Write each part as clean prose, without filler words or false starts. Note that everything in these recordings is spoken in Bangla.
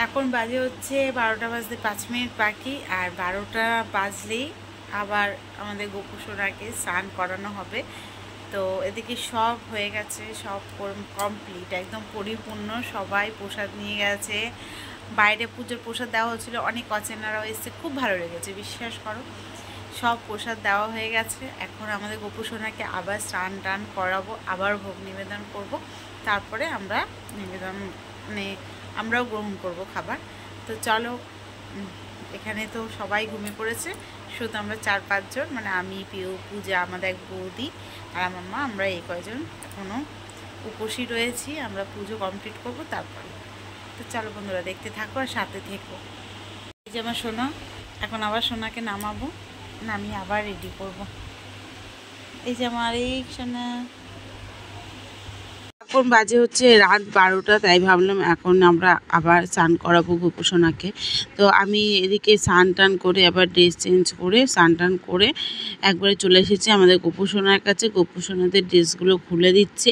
এখন বাজে হচ্ছে 12টা বাজতে 5 মিনিট বাকি। আর 12টা বাজলেই আবার আমাদের গোপু সোনাকে স্নান করানো হবে। তো এদিকে সব হয়ে গেছে, সব কমপ্লিট, একদম পরিপূর্ণ। সবাই প্রসাদ নিয়ে গেছে। বাইরে পুজোর প্রসাদ দেওয়া হচ্ছিলো, অনেক অচেনারাও এসছে, খুব ভালো লেগেছে, বিশ্বাস করো। সব প্রসাদ দেওয়া হয়ে গেছে। এখন আমাদের গোপু সোনাকে আবার স্নান টান করাবো, আবার ভোগ নিবেদন করব। তারপরে আমরা নিবেদন মানে আমরাও গ্রহণ করব খাবার। তো চলো, এখানে তো সবাই ঘুমিয়ে পড়েছে, শুধু আমরা 4-5 জন, মানে আমি, পিউ, পূজা, আমাদের এক বৌদি আর আমার মা, আমরা এই কয়জন এখনও উপসী রয়েছি। আমরা পুজো কমপ্লিট করব তারপরে। তো চলো বন্ধুরা, দেখতে থাকো আর সাথে থেকো। এই যে আমার সোনা, এখন আবার সোনাকে নামাবো, নামিয়ে আবার রেডি করব। এই যে আমার এই সোনা। এখন বাজে হচ্ছে রাত 12টা, তাই ভাবলাম এখন আমরা আবার স্নান করাবো গোপু সোনাকে। তো আমি এদিকে স্নান টান করে আবার ড্রেস চেঞ্জ করে স্নান টান করে একবারে চলে এসেছি আমাদের গোপু সোনার কাছে। গোপু সোনাদের ড্রেসগুলো খুলে দিচ্ছি।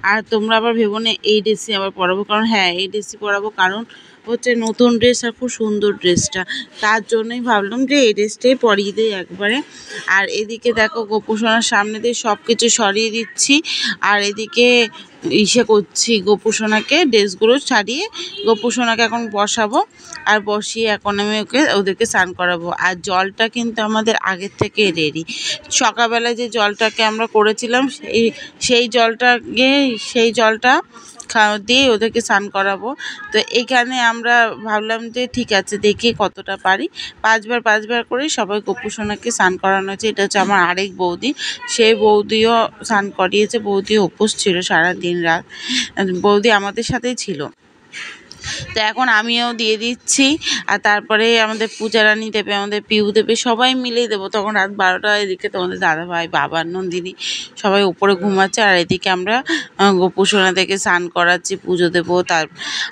আর তোমরা আবার ভেবো না এই ড্রেসই আবার পরাবো, কারণ হ্যাঁ, এই ড্রেসই পরাবো, কারণ হচ্ছে নতুন ড্রেস আর খুব সুন্দর ড্রেসটা, তার জন্যই ভাবলাম যে এই ড্রেসটাই পরিয়ে দিই একবারে। আর এদিকে দেখো গোপু সোনার সামনে দিয়ে সব কিছু সরিয়ে দিচ্ছি। আর এদিকে করছি গোপু সোনাকে ড্রেসগুলো ছাড়িয়ে গোপু সোনাকে এখন বসাবো। আর বসিয়ে এখন আমি ওদেরকে স্নান করাবো। আর জলটা কিন্তু আমাদের আগের থেকে রেডি। সকালবেলায় যে জলটাকে আমরা করেছিলাম সেই জলটা দিয়ে ওদেরকে স্নান করাবো। তো এইখানে আমরা ভাবলাম যে ঠিক আছে, দেখি কতটা পারি। 5বার করে সবাই গোপু সোনাকে স্নান করানো হয়েছে। এটা হচ্ছে আমার আরেক বৌদি, সেই বৌদিও স্নান করিয়েছে। বৌদি উপোস ছিল সারা দিন রাত, বৌদি আমাদের সাথেই ছিল। তো এখন আমিও দিয়ে দিচ্ছি। আর তারপরে আমাদের পূজা রানী দেবে, আমাদের পিউ দেবে, সবাই মিলেই দেবো। তখন রাত 12টা। এদিকে তোমাদের দাদাভাই, বাবা, নন্দিনী সবাই উপরে ঘুমাচ্ছে। আর এদিকে আমরা গোপু সোনাদেরকে স্নান করাচ্ছি, পুজো দেবো।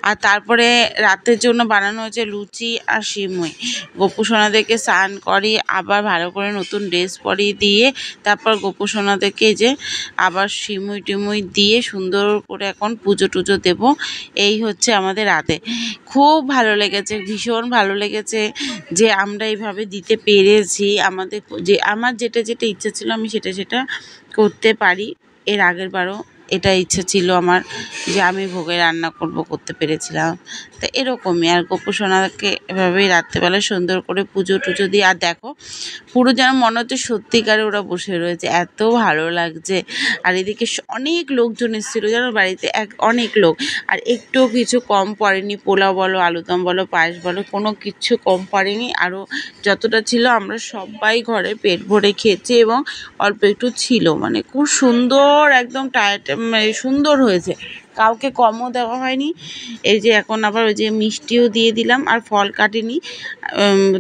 আর তারপরে রাতের জন্য বানানো হয়েছে লুচি আর সিমুই। গোপু সোনাদেরকে স্নান করিয়ে আবার ভালো করে নতুন ড্রেস পরিয়ে দিয়ে তারপর গোপু সোনাদেরকে যে আবার সিমুই টিমুই দিয়ে সুন্দর করে এখন পুজো টুজো দেবো। এই হচ্ছে আমাদের রাতে। খুব ভালো লেগেছে, ভীষণ ভালো লেগেছে যে আমরা এইভাবে দিতে পেরেছি। আমার যেটা ইচ্ছা ছিল আমি সেটা করতে পারি। এর আগের বারও এটা ইচ্ছা ছিল আমার যে আমি ভোগে রান্না করতে পেরেছিলাম। তো এরকমই। আর গোপু সোনাকে এভাবেই রাত্রেবেলা সুন্দর করে পুজো টুজো দিয়ে, আর দেখো পুরো যেন মনে হচ্ছে সত্যিকারে ওরা বসে রয়েছে, এত ভালো লাগছে। আর এদিকে অনেক লোকজন এসেছিলো যেন বাড়িতে, অনেক লোক। আর একটুও কিছু কম পড়েনি, পোলাও বলো, আলুদম বলো, পায়েস বলো, কোনো কিছু কম পড়েনি। আরও যতটা ছিল আমরা সবাই ঘরে পেট ভরে খেয়েছি, এবং অল্প একটু ছিল, মানে খুব সুন্দর, একদম সুন্দর হয়েছে, কাউকে কমও দেওয়া হয়নি। এই যে এখন আবার ওই যে মিষ্টিও দিয়ে দিলাম, আর ফল কাটিনি,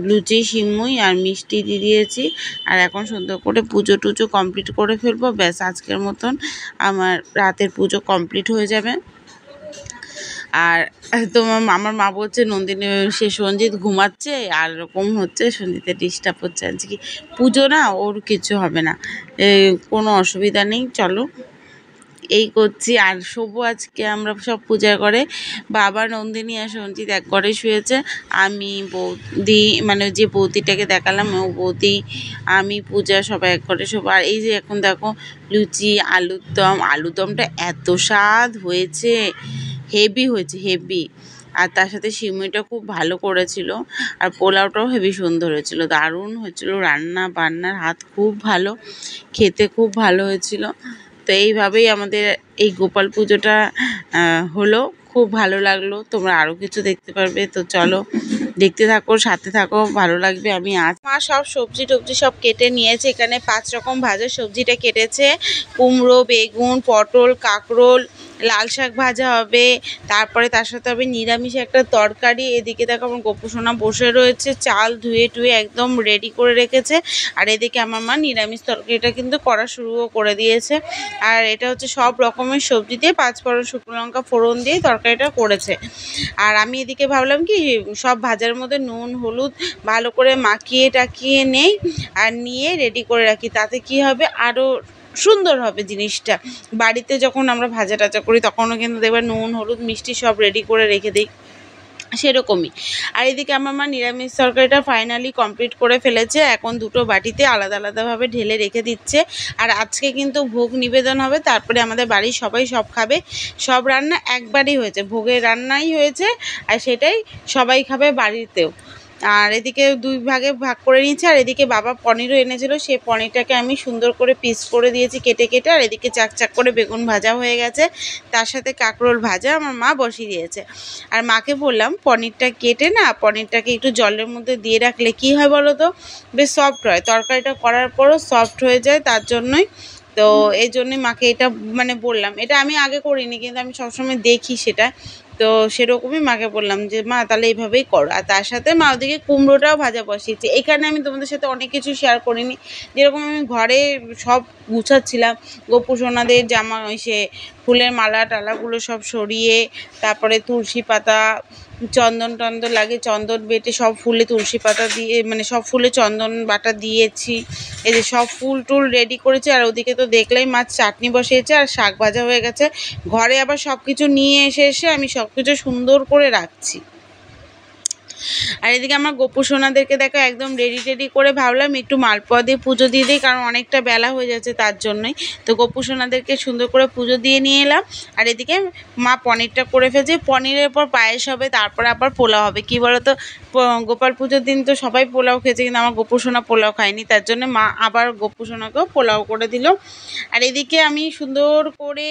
লুচি, সিমুই আর মিষ্টি দিয়ে দিয়েছি। আর এখন সুন্দর করে পুজো টুজো কমপ্লিট করে ফেলবো, ব্যাস আজকের মতন আমার রাতের পুজো কমপ্লিট হয়ে যাবে। আর আমার মা বলছে নন্দিনী, সে সঞ্জিত ঘুমাচ্ছে আর এরকম হচ্ছে, সঞ্জিতের ডিস্টার্ব হচ্ছে। আজকে কি পুজো না, ওর কিছু হবে না, কোনো অসুবিধা নেই। চলো, এই করছি। আর শোবো আজকে আমরা সব পূজা করে, বাবা, নন্দিনী আর সঞ্জিত এক ঘরে শুয়েছে। আমি, বৌদি, মানে যে বৌদিটাকে দেখালাম ও বৌদি, আমি, পূজা সবাই এক ঘরে শোবো। আর এই যে এখন দেখো লুচি, আলুরদমটা এত স্বাদ হয়েছে, হেভি হয়েছে, হেভি। আর তার সাথে সিমুইটা খুব ভালো করেছিল। আর পোলাওটাও হেভি সুন্দর হয়েছিল, দারুণ হয়েছিল। রান্না বান্নার হাত খুব ভালো, খেতে খুব ভালো হয়েছিল। তো এইভাবেই আমাদের এই গোপাল পুজোটা হলো, খুব ভালো লাগলো। তোমরা আরও কিছু দেখতে পারবে। তো চলো, দেখতে থাকো, সাথে থাকো, ভালো লাগবে। মা সব সবজি টবজি সব কেটে নিয়েছে। এখানে 5 রকম ভাজার সবজিটা কেটেছে, কুমড়ো, বেগুন, পটল, কাঁকরোল, লাল শাক ভাজা হবে, তারপরে তার সাথে হবে নিরামিষ একটা তরকারি। এদিকে দেখো আমার গোপু সোনা বসে রয়েছে, চাল ধুয়ে টুয়ে একদম রেডি করে রেখেছে। আর এদিকে আমার মা নিরামিষ তরকারিটা কিন্তু করা শুরুও করে দিয়েছে। আর এটা হচ্ছে সব রকমের সবজি দিয়ে 5 ফোড়ন, শুকনো লঙ্কা ফোড়ন দিয়ে তরকারিটা করেছে। আর আমি এদিকে ভাবলাম কি সব ভাজার মধ্যে নুন হলুদ ভালো করে মাখিয়ে টাকিয়ে নেই, আর নিয়ে রেডি করে রাখি, তাতে কি হবে আরও সুন্দর হবে জিনিসটা। বাড়িতে যখন আমরা ভাজা টাজা করি তখনও কিন্তু দেখবে নুন হলুদ মিষ্টি সব রেডি করে রেখে দিই। সেরকমই। আর এদিকে আমার মা নিরামিষ তরকারিটা ফাইনালি কমপ্লিট করে ফেলেছে। এখন দুটো বাটিতে আলাদা আলাদাভাবে ঢেলে রেখে দিচ্ছে। আর আজকে কিন্তু ভোগ নিবেদন হবে, তারপরে আমাদের বাড়ির সবাই সব খাবে। সব রান্না একবারই হয়েছে, ভোগের রান্নাই হয়েছে, আর সেটাই সবাই খাবে বাড়িতেও। আর এদিকে দুই ভাগে ভাগ করে নিয়েছে। আর এদিকে বাবা পনিরও এনেছিল, সেই পনিরটাকে আমি সুন্দর করে পিস করে দিয়েছি কেটে কেটে। আর এদিকে চাকচাক করে বেগুন ভাজা হয়ে গেছে, তার সাথে কাঁকরোল ভাজা আমার মা বসিয়ে দিয়েছে। আর মাকে বললাম পনিরটা কেটে না, পনিরটাকে একটু জলের মধ্যে দিয়ে রাখলে কি হয় বলো তো, বেশ সফট হয়, তরকারিটা করার পরও সফট হয়ে যায়, তার জন্যই। তো এই জন্যই মাকে এটা মানে বললাম। এটা আমি আগে করিনি, কিন্তু আমি সবসময় দেখি সেটা। তো সেরকমই মাকে বললাম যে মা তাহলে এইভাবেই করো। আর তার সাথে মা ওদিকে কুমড়োটাও ভাজা বসিয়েছি। এখানে আমি তোমাদের সাথে অনেক কিছু শেয়ার করিনি, যেরকম আমি ঘরে সব গুছাচ্ছিলাম, গোপু সোনাদের জামা সে ফুলের মালা টালাগুলো সব সরিয়ে, তারপরে তুলসী পাতা, চন্দন টন্দন লাগে, চন্দন বেটে সব ফুলে তুলসী পাতা দিয়ে, মানে সব ফুলে চন্দন বাটা দিয়েছি। এই যে সব ফুল টুল রেডি করেছি। আর ওদিকে তো দেখলেই মাছ চাটনি বসিয়েছে, আর শাক ভাজা হয়ে গেছে। ঘরে আবার সব কিছু নিয়ে এসে আমি সব কিছু সুন্দর করে রাখছি। আর এদিকে আমার গোপু সোনাদেরকে দেখো একদম রেডি করে ভাবলাম একটু মালপোয়া দিয়ে পুজো দিয়ে দিই, কারণ অনেকটা বেলা হয়ে যাচ্ছে, তার জন্যই। তো গোপু সোনাদেরকে সুন্দর করে পুজো দিয়ে নিয়ে এলাম। আর এদিকে মা পনিরটা করে ফেলছে, পনিরের পর পায়েস হবে, তারপরে আবার পোলাও হবে। কি বলো তো, গোপাল পুজোর দিন তো সবাই পোলাও খেয়েছে, কিন্তু আমার গোপু সোনা পোলাও খায়নি, তার জন্য মা আবার গোপু সোনাকেও পোলাও করে দিল। আর এদিকে আমি সুন্দর করে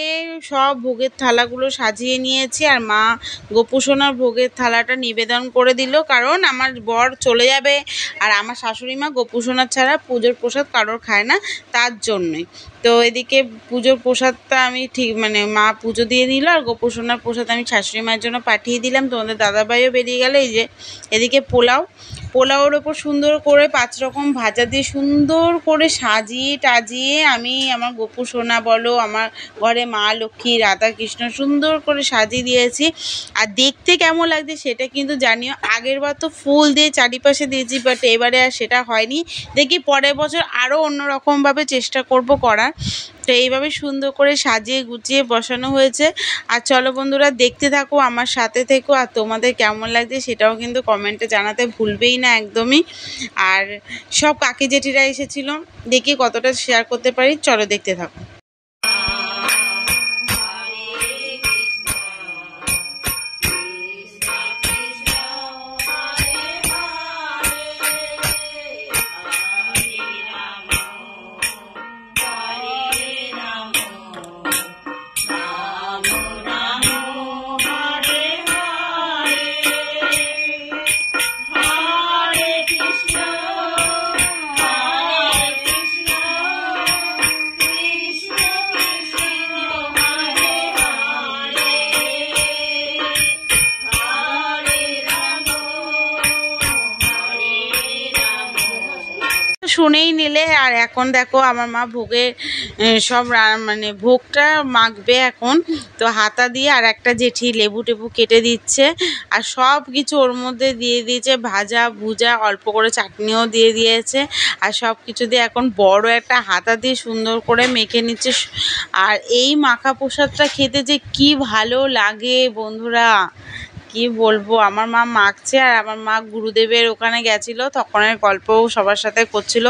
সব ভোগের থালাগুলো সাজিয়ে নিয়েছি। আর মা গোপু সোনার ভোগের থালাটা নিবেদন করে দিল, কারণ আমার বর চলে যাবে, আর আমার শাশুড়ি মা গোপু সোনা ছাড়া পুজোর প্রসাদ কারোর খায় না, তার জন্যই। তো এদিকে পুজোর প্রসাদটা আমি ঠিক মানে মা পুজো দিয়ে নিল, আর গোপু সোনার প্রসাদ আমি শাশুড়ি মায়ের জন্য পাঠিয়ে দিলাম। তোমাদের দাদাভাইও বেরিয়ে গেল। এই যে এদিকে পোলাওর ওপর সুন্দর করে 5 রকম ভাজা দিয়ে সুন্দর করে সাজিয়ে টাজিয়ে আমি আমার গোপু সোনা বলো, আমার ঘরে মা লক্ষ্মী রাধা কৃষ্ণ সুন্দর করে সাজিয়ে দিয়েছি। আর দেখতে কেমন লাগছে সেটা কিন্তু জানিও। আগের বার তো ফুল দিয়ে চারিপাশে দিয়েছি, বাট এবারে আর সেটা হয়নি। দেখি পরের বছর আরও অন্যরকমভাবে চেষ্টা করব করার। তো এইভাবে সুন্দর করে সাজিয়ে গুছিয়ে বসানো হয়েছে। আর চলো বন্ধুরা, দেখতে থাকো, আমার সাথে থেকো, আর তোমাদের কেমন লাগছে সেটাও কিন্তু কমেন্টে জানাতে ভুলবেই না একদমই। আর সব কাকি জেঠিরা এসেছিল, দেখি কতটা শেয়ার করতে পারি, চলো দেখতে থাকো। শুনেই নিলে। আর এখন দেখো আমার মা ভোগের সব মানে ভোগটা মাখবে এখন। তো হাতা দিয়ে আর একটা জেঠি লেবু টেবু কেটে দিচ্ছে, আর সব কিছু ওর মধ্যে দিয়ে দিয়েছে, ভাজা ভুজা, অল্প করে চাটনিও দিয়ে দিয়েছে। আর সব কিছু দিয়ে এখন বড় একটা হাতা দিয়ে সুন্দর করে মেখে নিচ্ছে। আর এই মাখা প্রসাদটা খেতে যে কি ভালো লাগে বন্ধুরা, কি বলবো। আমার মা মাখছে, আর আমার মা গুরুদেবের ওখানে গেছিলো, তখনের গল্পও সবার সাথে করছিল।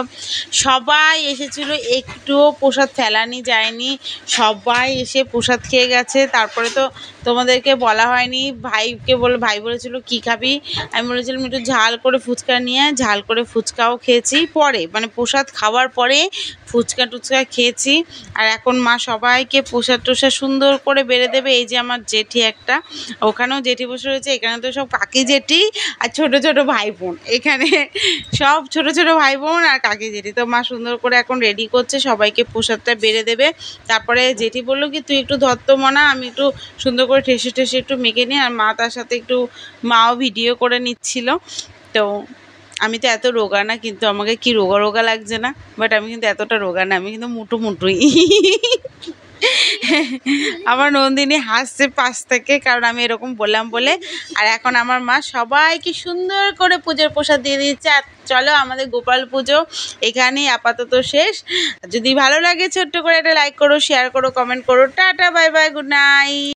সবাই এসেছিল, একটুও প্রসাদ ফেলানি যায়নি, সবাই এসে প্রসাদ খেয়ে গেছে। তারপরে তো তোমাদেরকে বলা হয়নি, ভাই বলেছিল কি খাবি, আমি বলেছিলাম একটু ঝাল করে ফুচকা নিয়ে, ঝাল করে ফুচকাও খেয়েছি পরে, মানে প্রসাদ খাওয়ার পরে ফুচকা টুচকা খেয়েছি। আর এখন মা সবাইকে প্রসাদ টোসাদ সুন্দর করে বেড়ে দেবে। এই যে আমার জেঠি একটা, ওখানেও জেঠি বসে রয়েছে, এখানে তো সব কাকি জেঠি আর ছোট ছোট ভাই বোন, এখানে সব ছোট ছোট ভাই বোন আর কাকি জেঠি। তো মা সুন্দর করে এখন রেডি করছে, সবাইকে প্রসাদটা বেড়ে দেবে। তারপরে জেঠি বললো কি তুই একটু ধত্ত মনা, আমি একটু সুন্দর করে ঠেসে একটু মেখে নিই। আর মা তার সাথে একটু মাও ভিডিও করে নিচ্ছিল। তো আমি তো এত রোগা না, কিন্তু আমাকে কি রোগা লাগছে না, বাট আমি কিন্তু এতটা রোগা না, আমি কিন্তু মুটুই। আমার নন্দিনী হাসছে পাশ থেকে, কারণ আমি এরকম বললাম বলে। আর এখন আমার মা সবাইকে সুন্দর করে পুজোর প্রসাদ দিয়ে দিচ্ছে। আর চলো, আমাদের গোপাল পুজো এখানেই আপাতত শেষ। যদি ভালো লাগে ছোট্ট করে একটা লাইক করো, শেয়ার করো, কমেন্ট করো। Tata, bye bye, good night.